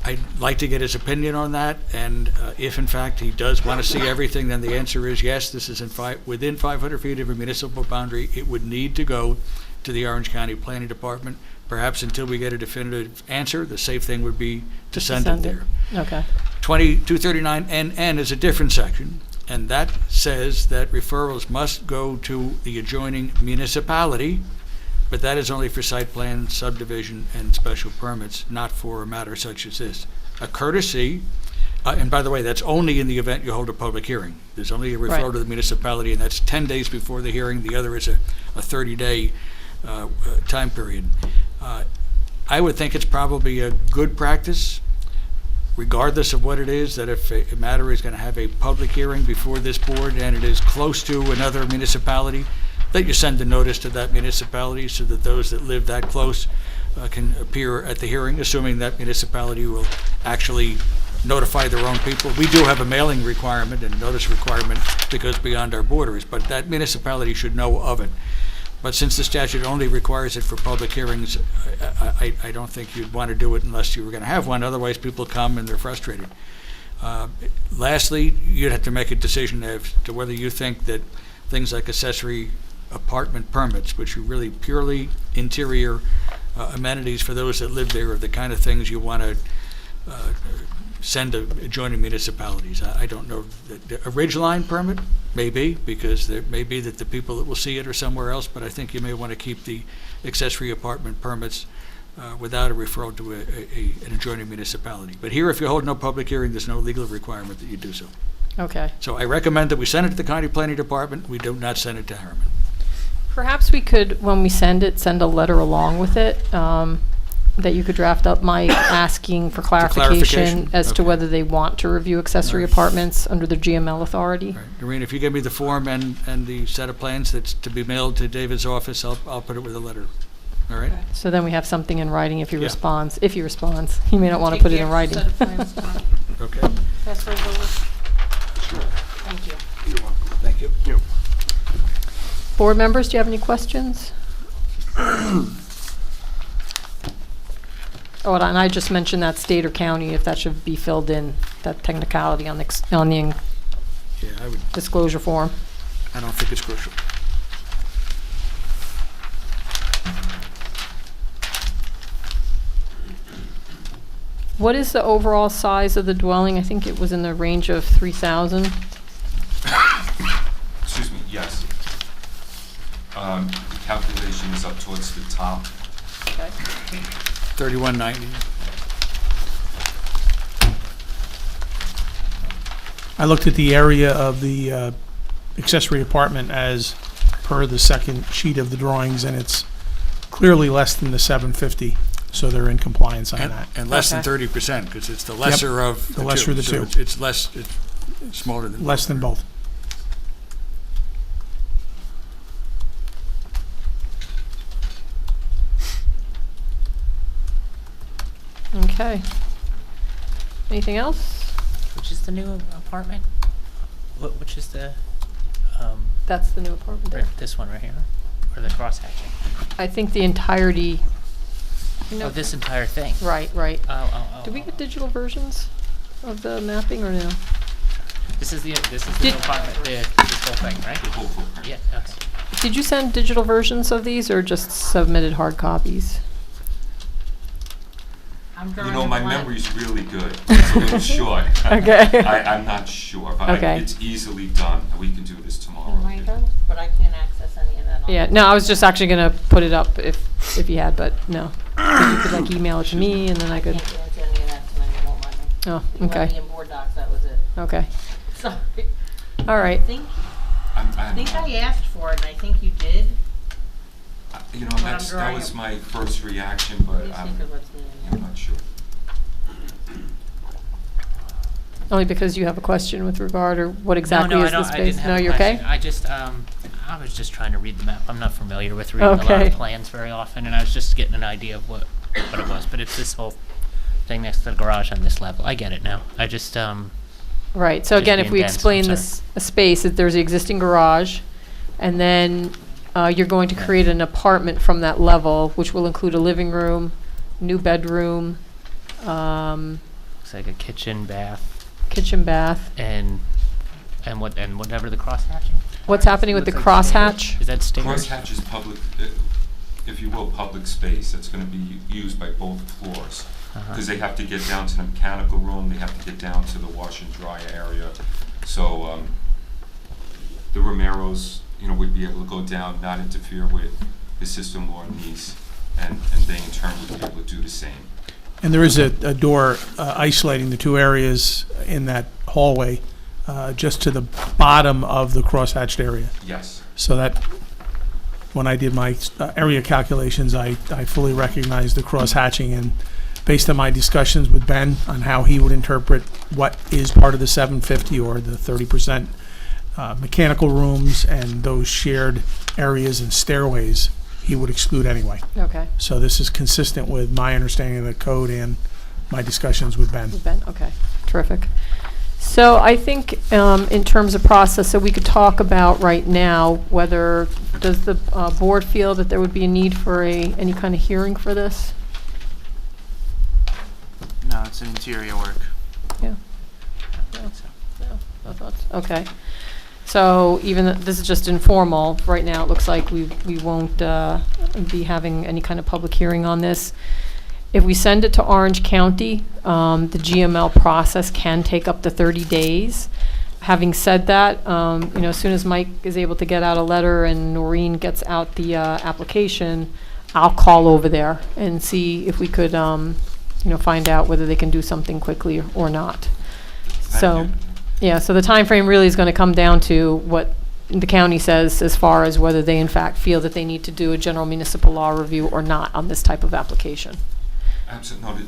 I'd like to get his opinion on that, and if in fact he does want to see everything, then the answer is yes, this is within 500 feet of a municipal boundary. It would need to go to the Orange County Planning Department. Perhaps until we get a definitive answer, the safe thing would be to send it there. Okay. 239NN is a different section, and that says that referrals must go to the adjoining municipality, but that is only for site plan, subdivision, and special permits, not for a matter such as this. A courtesy, and by the way, that's only in the event you hold a public hearing. There's only a referral Right. to the municipality, and that's 10 days before the hearing. The other is a 30-day time period. I would think it's probably a good practice, regardless of what it is, that if a matter is going to have a public hearing before this board and it is close to another municipality, that you send a notice to that municipality so that those that live that close can appear at the hearing, assuming that municipality will actually notify their own people. We do have a mailing requirement and notice requirement that goes beyond our borders, but that municipality should know of it. But since the statute only requires it for public hearings, I don't think you'd want to do it unless you were going to have one. Otherwise, people come and they're frustrated. Lastly, you'd have to make a decision as to whether you think that things like accessory apartment permits, which are really purely interior amenities for those that live there, are the kind of things you want to send to adjoining municipalities. I don't know. A ridgeline permit, maybe, because there may be that the people that will see it are somewhere else, but I think you may want to keep the accessory apartment permits without a referral to an adjoining municipality. But here, if you hold no public hearing, there's no legal requirement that you do so. Okay. So I recommend that we send it to the County Planning Department. We do not send it to Harriman. Perhaps we could, when we send it, send a letter along with it, that you could draft up, Mike, asking for clarification as to Okay. whether they want to review accessory Right. apartments under the GML authority. Right. Doreen, if you give me the form and the set of plans that's to be mailed to David's office, I'll put it with a letter. All right? So then we have something in writing if he Yeah. responds. If he responds, he may not want to Take put it the in extra writing. set of plans, Tom. Okay. Pass those over. Thank you. Thank you. Board members, do you have any questions? Oh, and I just mentioned that state or county, if that should be filled in, that technicality on the Yeah, disclosure form. I don't think it's crucial. What is the overall size of the dwelling? I think it was in the range of 3,000. Excuse me, yes. The calculation is up towards the top. Okay. 3190. I looked at the area of the accessory apartment as per the second sheet of the drawings, and it's clearly less than the 750, so they're in compliance on that. And less than Okay. 30%, because it's the lesser of The lesser of the So two. it's less, it's smaller than. Less than both. Okay. Anything else? Which is the new apartment? Which is the, That's the new apartment there. this one right here? Or the cross-hatching? I think the entirety. Oh, this entire thing? Right, right. Oh. Did we get digital versions of the mapping or no? This is the Did- new apartment, this whole thing, right? The whole footprint. Yeah, okay. Did you send digital versions of these or just submitted hard copies? I'm You drawing know, a my blank. memory's really good. It's a little short. Okay. I'm not sure, but Okay. it's easily done. We can do this tomorrow. But I can't access any of that. Yeah, no, I was just actually gonna put it up if you had, but no. If you could like email it to me and then I could, Can't get into any of that tonight, it won't let me. oh, You let me okay, in board docs, that was it. okay. Sorry. All right. I think I asked for it, and I think you did. You know, But I'm that drawing was a- my first reaction, but Let me see I'm if it lets me in here. not sure. Only because you have a question with regard or what exactly No, is I the don't, I space? didn't No, have a you're question. okay? I just, I was just trying to read the map. I'm not familiar with reading a lot Okay. of plans very often, and I was just getting an idea of what it was. But it's this whole thing next to the garage on this level. I get it now. I just, Right, so Just again, if being we dense, explain I'm this, a space, that there's the existing garage, and then you're going to Yeah. create an apartment from that level, which will include a living room, new bedroom, looks like a kitchen, bath, kitchen, bath. and whatever the crosshatching. What's happening with the crosshatch? Is that stairs? Crosshatch is public, if you will, public space. It's gonna be used by both floors. Uh-huh. Because they have to get down to the mechanical room, they have to get down to the wash and dry area. So, the Romeros, would be able to go down, not interfere with his sister-in-law and niece, and they in turn would be able to do the same. And there is a door isolating the two areas in that hallway, just to the bottom of the crosshatched area. Yes. So that, when I did my area calculations, I fully recognized the cross-hatching, and based on my discussions with Ben on how he would interpret what is part of the 750 or the 30% mechanical rooms and those shared areas and stairways, he would exclude anyway. Okay, So this is consistent with my understanding of the code and my discussions with Ben. with Ben, okay, terrific. So I think in terms of process, so we could talk about right now whether, does the board feel that there would be a need for any kind of hearing for this? No, it's an interior work. Yeah. No thoughts? Okay. So even this is just informal, right now it looks like we won't be having any kind of public hearing on this. If we send it to Orange County, the GML process can take up to 30 days. Having said that, as soon as Mike is able to get out a letter and Noreen gets out the application, I'll call over there and see if we could, find out whether they can do something quickly or not. So, yeah, so the time frame really is going to come down to what the county says as far as whether they in fact feel that they need to do a general municipal law review or not on this type of application. Absolutely.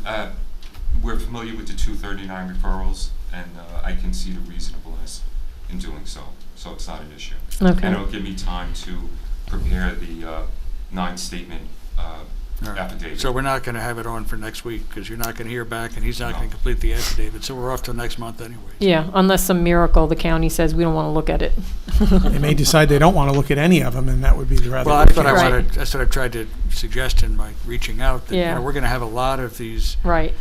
We're familiar with the 239 referrals, and I can see the reasonableness in doing so. So it's not an issue. Okay. And it'll give me time to prepare the 9-statement All right. affidavit. So we're not going to have it on for next week, because you're not going to hear back, and he's not No. going to complete the affidavit, so we're off till next month anyway. Yeah, unless some miracle the county says we don't want to look at it. They may decide they don't want to look at any of them, and that would be the rather. Well, that's what I Right. wanted, that's what I've tried to suggest in my reaching out, that, Yeah. we're going to have a lot of these Right,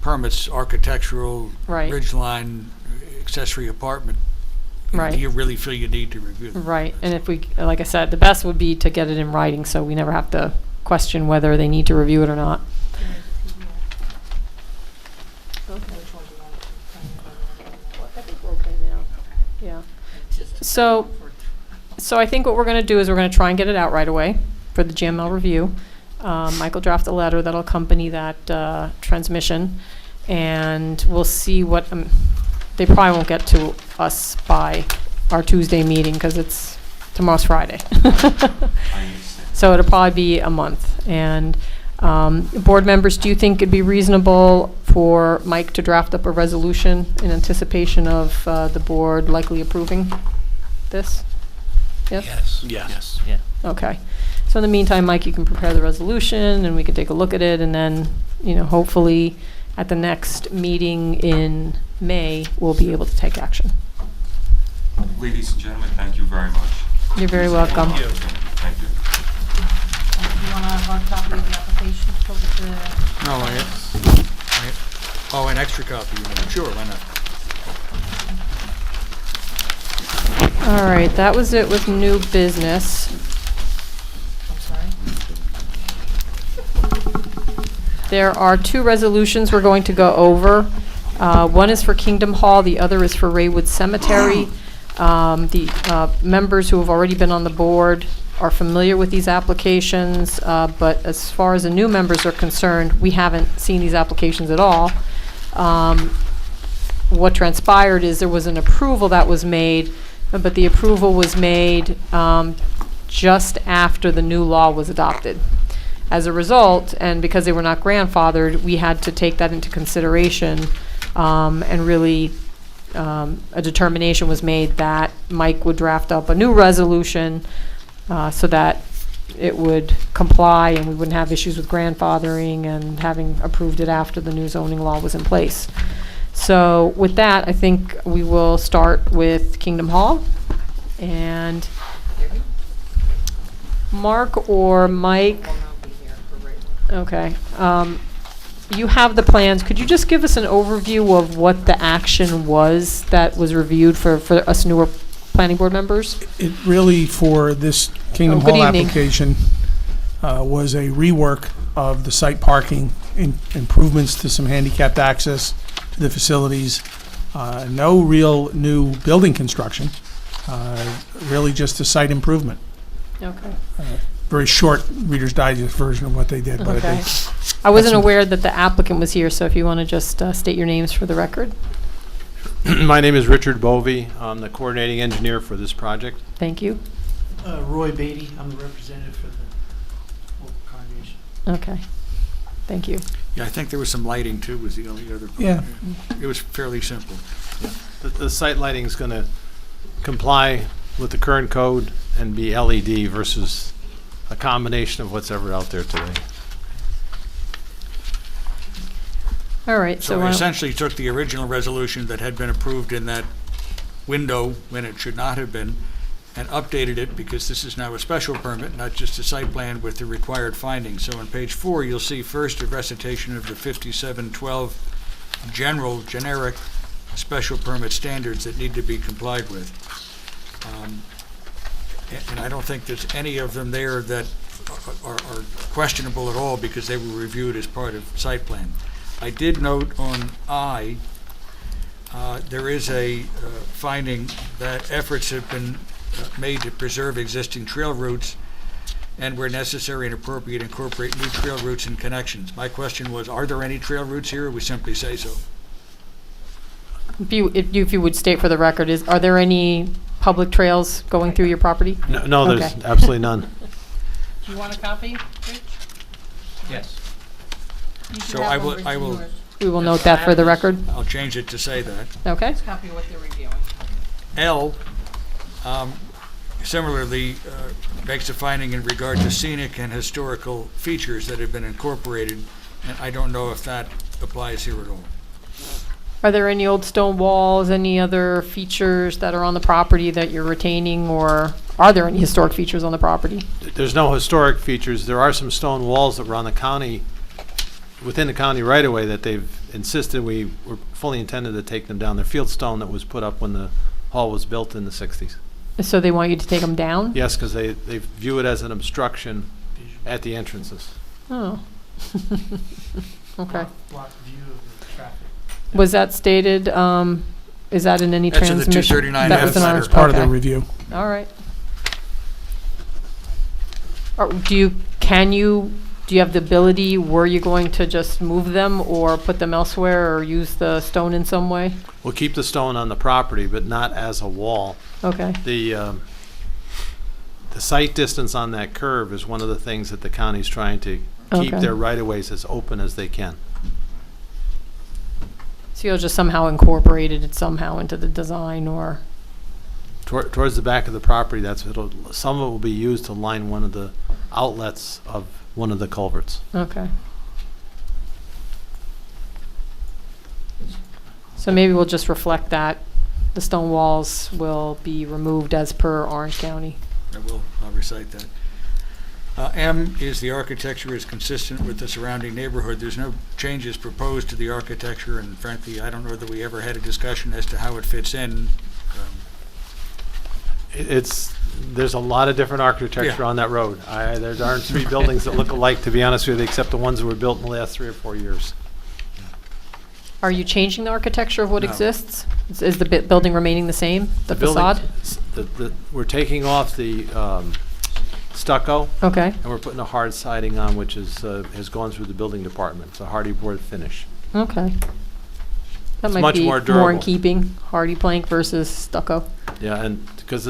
permits, architectural, Right. ridgeline, accessory apartment. Right. Do you really feel you need to review them? right. And if we, like I said, the best would be to get it in writing so we never have to question whether they need to review it or not. Yeah. So I think what we're going to do is we're going to try and get it out right away for the GML review. Michael draft a letter that'll accompany that transmission, and we'll see what, they probably won't get to us by our Tuesday meeting because tomorrow's Friday. I understand. So it'll probably be a month. And board members, do you think it'd be reasonable for Mike to draft up a resolution in anticipation of the board likely approving this? Yes? Yes. Yeah. Okay. So in the meantime, Mike, you can prepare the resolution and we can take a look at it, and then, hopefully at the next meeting in May, we'll be able to take action. Ladies and gentlemen, thank you very much. You're very welcome. Thank you. Do you want a hard copy of the application to go with the? No, an extra copy, sure, why not? All right, that was it with new business. I'm sorry. There are 2 resolutions we're going to go over. One is for Kingdom Hall, the other is for Raywood Cemetery. The members who have already been on the board are familiar with these applications, but as far as the new members are concerned, we haven't seen these applications at all. What transpired is there was an approval that was made, but the approval was made just after the new law was adopted. As a result, and because they were not grandfathered, we had to take that into consideration and really a determination was made that Mike would draft up a new resolution so that it would comply and we wouldn't have issues with grandfathering and having approved it after the new zoning law was in place. So with that, I think we will start with Kingdom Hall. And Mark or Mike? Okay. You have the plans. Could you just give us an overview of what the action was that was reviewed for us newer planning board members? It really, for this Kingdom Good Hall evening. application, was a rework of the site parking, improvements to some handicapped access to the facilities. No real new building construction, really just a site improvement. Okay. Very short Reader's Digest version of what they did. But Okay. they- I wasn't That's- aware that the applicant was here, so if you want to just state your names for the record. My name is Richard Bovee. I'm the coordinating engineer for this project. Thank you. Roy Beatty, I'm the representative for the local congregation. Okay. Thank you. Yeah, I think there was some lighting too, was the only other. Yeah. It was fairly simple. The site lighting is going to comply with the current code and be LED versus a combination of what's ever out there today. All right. So So I essentially took the original resolution that had been approved in that window when it should not have been, and updated it because this is now a special permit, not just a site plan with the required findings. So on page 4, you'll see first a recitation of the 5712 generic special permit standards that need to be complied with. And I don't think there's any of them there that are questionable at all because they were reviewed as part of site plan. I did note on I, there is a finding that efforts have been made to preserve existing trail routes and where necessary and appropriate incorporate new trail routes and connections. My question was, are there any trail routes here, or we simply say so? if you would state for the record, are there any public trails going through your property? No, there's Okay. absolutely none. Do you want a copy, Rich? Yes. You should So have I one will- with I will- yours. We will note that for the record. I'll change it to say that. Okay. It's a copy of what they're reviewing. L, similarly, makes a finding in regard to scenic and historical features that have been incorporated, and I don't know if that applies here at all. Are there any old stone walls, any other features that are on the property that you're retaining, or are there any historic features on the property? There's no historic features. There are some stone walls that were on the county, within the county right away that they've insisted we were fully intended to take them down. They're field stone that was put up when the hall was built in the 60s. So they want you to take them down? Yes, because they view it as an obstruction at the entrances. Oh. Okay. Block view of the traffic. Was that stated, is that in any That's in the transmission? 239 That was in our- letter. Part of the okay. review. All right. Do you have the ability, were you going to just move them or put them elsewhere or use the stone in some way? We'll keep the stone on the property, but not as a wall. Okay, The site distance on that curve is one of the things that the county's trying to keep Okay. their right-of-ways as open as they can. so you'll just somehow incorporate it somehow into the design or, Towards the back of the property, some of it will be used to line one of the outlets of one of the culverts. okay. So maybe we'll just reflect that the stone walls will be removed as per Orange County. I'll recite that. M is the architecture is consistent with the surrounding neighborhood. There's no changes proposed to the architecture, and frankly, I don't know that we ever had a discussion as to how it fits in. There's a lot of different architecture Yeah. on that road. There aren't 3 buildings that look alike, to be honest with you, except the ones that were built in the last 3 or 4 years. Are you changing the architecture of what No. exists? Is the building remaining the same, the building- facade? We're taking off the stucco, Okay, and we're putting a hard siding on, which has gone through the building department. It's a hardy board finish. okay. That It's might much be more more in durable. keeping, hardy plank versus stucco. Yeah, and because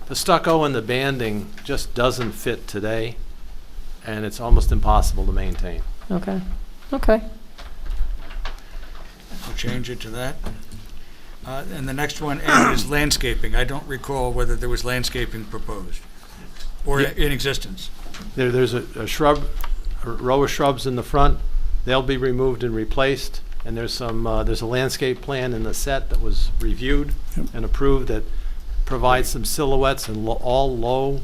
the stucco and the banding just doesn't fit today, and it's almost impossible to maintain. Okay, okay. I'll change it to that. And the next one, N, is landscaping. I don't recall whether there was landscaping proposed or Yeah. in existence. There's a shrub, a row of shrubs in the front. They'll be removed and replaced. And there's there's a landscape plan in the set that was reviewed Yep. and approved that provides some silhouettes and all low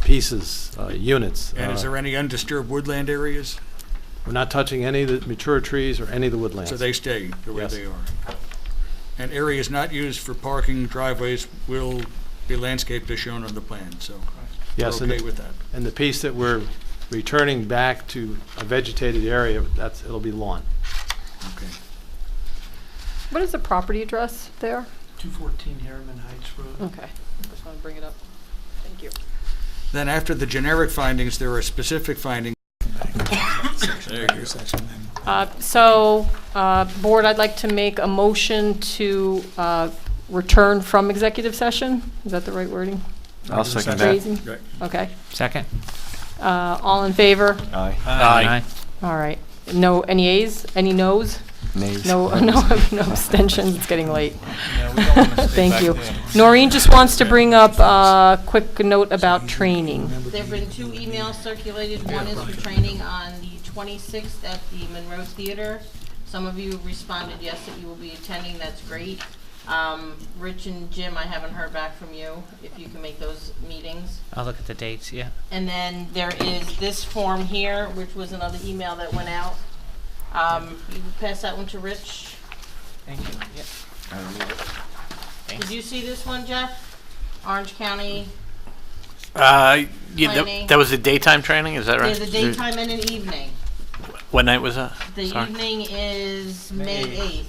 pieces, units. And is there any undisturbed woodland areas? We're not touching any of the mature trees or any of the woodlands. So they stay the way Yes. they are. And areas not used for parking driveways will be landscaped as shown on the plan, so Yes, we're and okay with that. And the piece that we're returning back to a vegetated area, it'll be lawn. Okay. What is the property address there? 214 Harriman Heights Road. Okay, just want to bring it up. Thank you. Then after the generic findings, there are specific findings. There you go. Board, I'd like to make a motion to return from executive session. Is that the right wording? I'll second that. Phrasing? Right. Okay. Second? All in favor? Aye. Aye. All right. No, any ayes? Any noes? Nays. No abstentions. It's getting late. Thank you. Noreen just wants to bring up a quick note about training. There've been 2 emails circulated. One is for training on the 26th at the Monroe Theater. Some of you responded yes that you will be attending. That's great. Rich and Jim, I haven't heard back from you, if you can make those meetings. I'll look at the dates, yeah. And then there is this form here, which was another email that went out. You can pass that one to Rich. Thank you. Yep. Did you see this one, Jeff? Orange County, Yeah, Planning. that was a daytime training, is that right? there's a daytime and an evening. What night was that? The Sorry. evening is May 8th.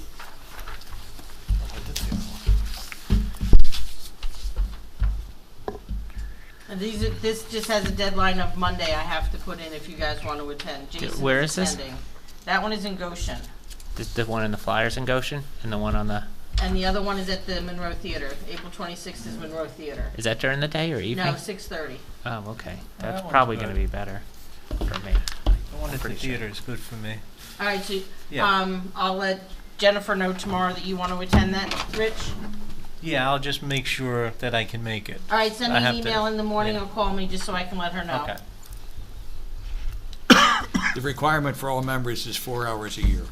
And this just has a deadline of Monday I have to put in if you guys want to attend. Jason where is this? attending. That one is in Goshen. The one in the flyers in Goshen and the one on the, And the other one is at the Monroe Theater. April 26th is Monroe Theater. is that during the day or evening? No, 6:30. Oh, okay. That's that one's probably good. going to be better for me. The one at the Pretty sure. theater is good for me. All right, so Yeah. I'll let Jennifer know tomorrow that you want to attend that, Rich. Yeah, I'll just make sure that I can make it. All right, send me I an have to- email in the morning yeah. or call me just so I can let her know. Okay. The requirement for all members is 4 hours a year.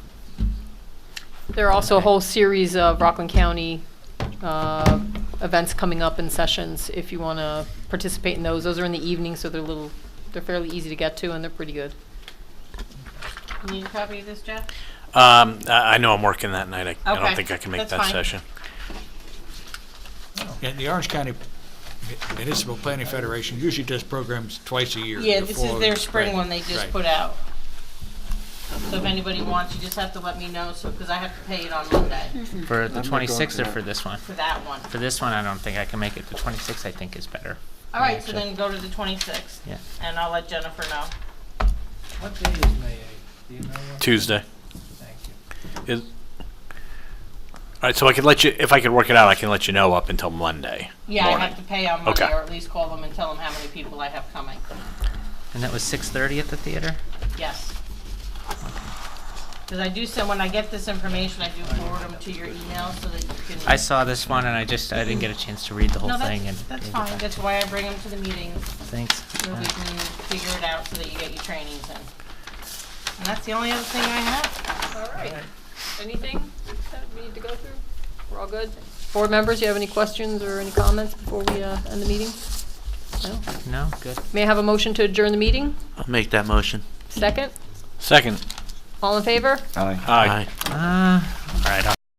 There are also a whole series of Rockland County events coming up in sessions if you want to participate in those. Those are in the evening, so they're fairly easy to get to and they're pretty good. You need a copy of this, Jeff? I know I'm working that night. I Okay, don't think I can make that's that fine. session. And the Orange County Municipal Planning Federation usually does programs twice a year. Yeah, the this fall is and their the spring one they just Right. put out. So if anybody wants, you just have to let me know, so, because I have to pay it on Monday For the 26th or for this one? for that one. For this one, I don't think I can make it. The 26th, I think, is better. All right, so Actually. then go to the 26th. Yeah. And I'll let Jennifer know. What day is May 8th? Do you know what? Tuesday. Thank you. All right, so I could let you, if I could work it out, I can let you know up until Monday Yeah, I morning. have to pay on Monday, Okay. or at least call them and tell them how many people I have coming. And that was 6:30 at the theater? Yes. Because I do send, when I get this information, I do forward them to your email so that you can. I saw this one and I didn't get a chance to read the whole No, thing. And that's gave it fine. back. That's why I bring them to the meetings, Thanks. so we can figure it out so that you get your trainings in. And that's the only other thing I have. All right. Anything that we need to go through? We're all good? Board members, you have any questions or any comments before we end the meeting? No? No, good. May I have a motion to adjourn the meeting? I'll make that motion. Second? Second. All in favor? Aye. Aye. Ah.